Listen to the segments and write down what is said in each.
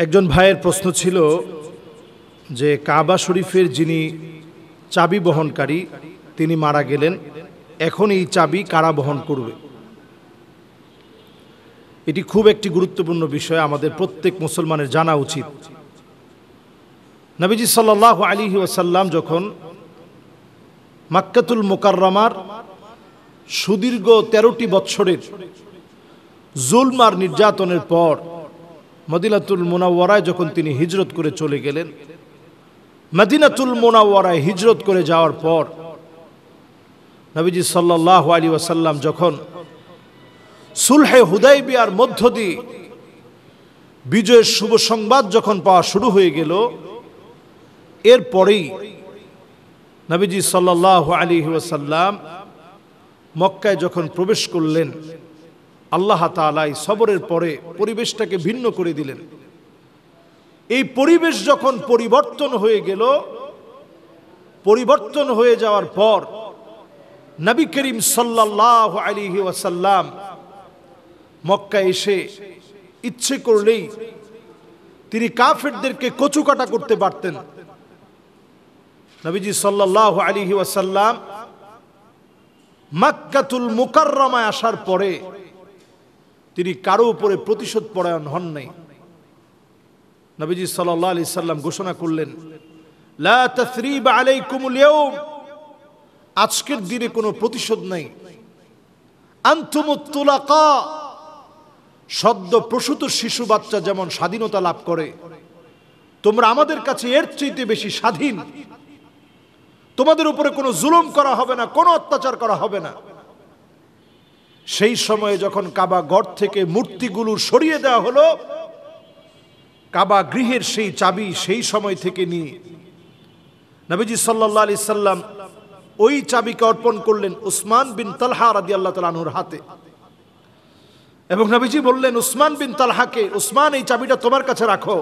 একজন ভাইয়ের প্রশ্ন ছিল যে কাবা শরীফের যিনি চাবি বহনকারী তিনি মারা গেলেন, এখন এই চাবি কারা বহন করবে? এটি খুব একটি গুরুত্বপূর্ণ বিষয়, আমাদের প্রত্যেক মুসলমানের জানা উচিত। নবীজি সাল্লাল্লাহু আলাইহি ওয়াসাল্লাম যখন মক্কাতুল মুকাররমার সুদীর্ঘ 13টি বছরের জুলম আর নির্যাতনের পর মদিনাতুল মুনাওয়ারায় যখন তিনি হিজরত করে চলে গেলেন, মদিনাতুল মুনাওয়ারায় হিজরত করে যাওয়ার পর নবীজি সাল্লাল্লাহু আলাইহি ওয়াসাল্লাম যখন সুলহে হুদাইবিয়ার মধ্য দিয়ে বিজয়ের শুভ সংবাদ যখন পাওয়া শুরু হয়ে গেল, এরপরেই নবীজি সাল্লাল্লাহু আলাইহি ওয়াসাল্লাম মক্কায় যখন প্রবেশ করলেন, আল্লাহ তাআলা সবরের পরে পরিবেশটাকে ভিন্ন করে দিলেন। এই পরিবেশ যখন পরিবর্তন হয়ে গেল, পরিবর্তন হয়ে যাওয়ার পর নবী করিম সাল্লাল্লাহু আলাইহি ওয়াসাল্লাম মক্কায় এসে ইচ্ছে করলেই তিনি কাফেরদেরকে কচুকাটা করতে পারতেন। নবীজি সাল্লাল্লাহু আলাইহি ওয়াসাল্লাম মক্কাতুল মুকাররমায় আসার পরে তিনি কারো উপরে প্রতিশোধ পরায়ণ হন নাই। নবীজি সাল্লাল্লাহু আলাইহি সাল্লাম ঘোষণা করলেন, লা তাসরিবা আলাইকুমুল ইয়াওম, আজকের দিনে কোনো প্রতিশোধ নাই। আনতুমুত তুলাকা, সদ্য প্রসূত শিশু বাচ্চা যেমন স্বাধীনতা লাভ করে, তোমরা আমাদের কাছে এর চাইতে বেশি স্বাধীন। তোমাদের উপরে কোনো জুলুম করা হবে না, কোনো অত্যাচার করা হবে না। সেই সময়ে যখন কাবা ঘর থেকে মূর্তিগুলো সরিয়ে দেওয়া হলো, কাবা গৃহের সেই চাবি সেই সময় থেকে নিয়ে নবীজি সাল্লাল্লাহু আলাইহি সাল্লাম ওই চাবিকে অর্পণ করলেন উসমান বিন তালহা রাদিয়াল্লাহু তাআলা আনহুর হাতে, এবং নবীজি বললেন উসমান বিন তালহাকে, উসমান এই চাবিটা তোমার কাছে রাখো।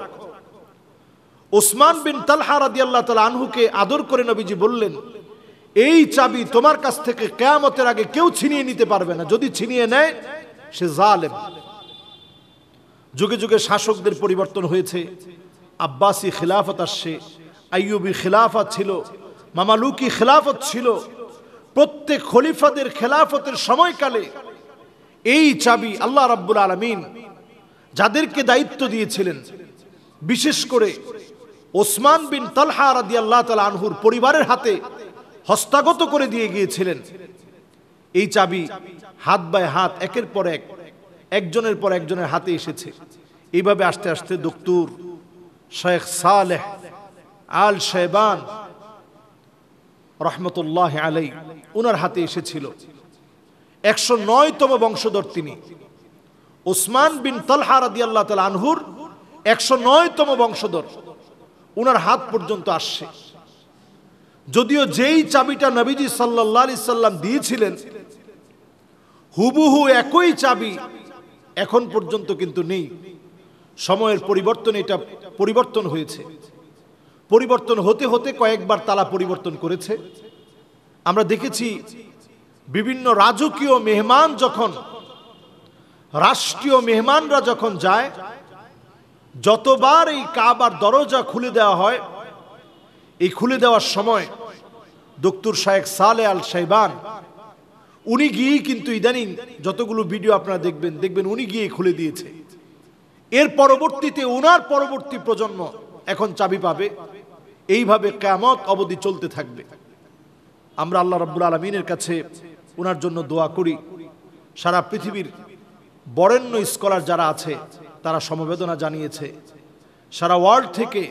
উসমান বিন তালহা রাদিয়াল্লাহু তাআলা আনহুকে আদর করে নবীজি বললেন, এই চাবি তোমার কাছ থেকে কিয়ামতের আগে কেউ ছিনিয়ে নিতে পারবে না, যদি ছিনিয়ে নেয় সে জালেম। যুগে যুগে শাসকদের পরিবর্তন হয়েছে, আব্বাসী খিলাফত আসছে, আইয়ুবী খিলাফত ছিল, মামালুকি খিলাফত ছিল। প্রত্যেক খলিফাদের খেলাফতের সময়কালে এই চাবি আল্লাহ রাব্বুল আলামিন যাদেরকে দায়িত্ব দিয়েছিলেন, বিশেষ করে ওসমান বিন তালহা রাদিয়াল্লাহু তাআলা আনহুর পরিবারের হাতে হস্তগত করে দিয়ে গিয়েছিলেন। এই চাবি হাত বাই হাত একের পর এক একজনের পর একজনের হাতে এসেছে। এইভাবে আস্তে আস্তে দক্তুর শেখ সালেহ আল শাইবান রহমতুল্লাহ আলাই উনার হাতে এসেছিল। 109তম বংশধর তিনি, ওসমান বিন তালহা রাদিয়াল্লাহু তাআলা আনহুর 109তম বংশধর, উনার হাত পর্যন্ত আসছে। যদিও যেই চাবিটা নবীজি সাল্লাল্লাহু আলাইহি সাল্লাম দিয়েছিলেন, হুবহু একই চাবি এখন পর্যন্ত কিন্তু নেই। সময়ের পরিবর্তনে এটা পরিবর্তন হয়েছে। পরিবর্তন হতে হতে কয়েকবার তালা পরিবর্তন করেছে। আমরা দেখেছি বিভিন্ন রাজকীয় মেহমান যখন, রাষ্ট্রীয় মেহমানরা যখন যায়, যতবার এই কাবার দরজা খুলে দেওয়া হয়, এই খুলে দেওয়ার সময় দক্তুর শেখ সালেহ আল শাইবান উনি গিয়েই কিন্তু ইদানিং যতগুলো ভিডিও আপনারা দেখবেন উনি গিয়ে খুলে দিয়েছে। এর পরবর্তীতে উনার পরবর্তী প্রজন্ম এখন চাবি পাবে। এইভাবে কিয়ামত অবধি চলতে থাকবে। আমরা আল্লাহ রাব্বুল আলামিনের কাছে উনার জন্য দোয়া করি। সারা পৃথিবীর বরেণ্য স্কলার যারা আছে তারা সমবেদনা জানিয়েছে। সারা ওয়ার্ল্ড থেকে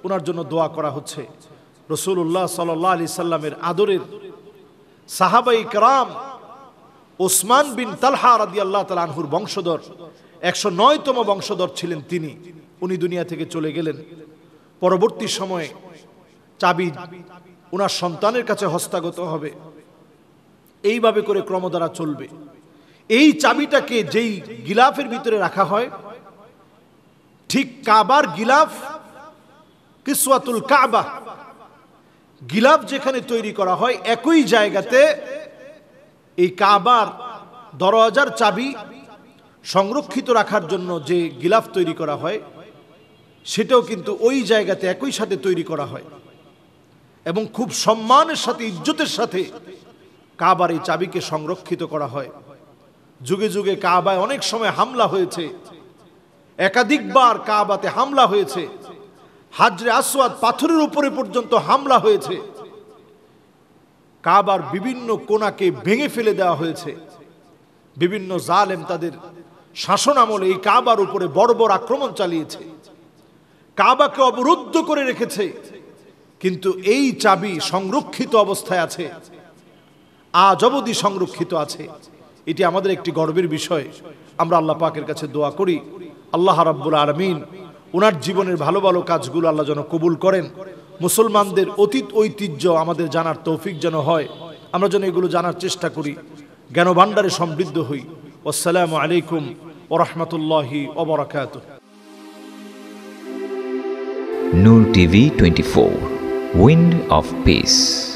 উনার জন্য দোয়া করা হচ্ছে। রাসূলুল্লাহ সাল্লাল্লাহু আলাইহি সাল্লামের আদরের সাহাবায়ে কেরাম ওসমান বিন তালহা রাদিয়াল্লাহু তাআলা আনহুর বংশধর 109তম বংশধর ছিলেন তিনি। উনি দুনিয়া থেকে চলে গেলেন। পরবর্তী সময়ে চাবি উনার সন্তানের কাছে হস্তগত হবে। এইভাবে করে ক্রমধারা চলবে। এই চাবিটাকে যেই গিলাফের ভিতরে রাখা হয়, ঠিক কাবার গিলাফ, কিসওয়াতুল কাবা গিলাফ যেখানে তৈরি করা হয়, একই জায়গাতে এই কাবার দরজার চাবি সংরক্ষিত রাখার জন্য যে গিলাফ তৈরি করা হয়, সেটাও কিন্তু ওই জায়গাতে একই সাথে তৈরি করা হয় এবং খুব সম্মানের সাথে, ইজ্জতের সাথে কাবার এই চাবিকে সংরক্ষিত করা হয়। যুগে যুগে কাবায় অনেক সময় হামলা হয়েছে, একাধিকবার কাবাতে হামলা হয়েছে, হাজরে আসওয়াদ পাথরের উপরে পর্যন্ত হামলা হয়েছে, কাবার বিভিন্ন কোণাকে ভেঙে ফেলে দেওয়া হয়েছে। বিভিন্ন জালেম তাদের শাসন আমলে এই কাবার উপরে বর্বর আক্রমণ চালিয়েছে, কাবাকে অবরুদ্ধ করে রেখেছে, কিন্তু এই চাবি সংরক্ষিত অবস্থায় আছে, আজ অবধি সংরক্ষিত আছে। এটি আমাদের একটি গর্বের বিষয়। আমরা আল্লাহ পাকের কাছে দোয়া করি, আল্লাহ রাব্বুল আলামিন ওনার জীবনের ভালো ভালো কাজগুলো আল্লাহ যেন কবুল করেন। মুসলমানদের অতীত ঐতিহ্য আমাদের জানার তৌফিক যেন হয়, আমরা যেন এগুলো জানার চেষ্টা করি, জ্ঞান ভাণ্ডারে সমৃদ্ধ হই। আসসালামু আলাইকুম ওয়া রাহমাতুল্লাহি ওয়া বারাকাতুহু। Noor TV 24, Wind of Peace.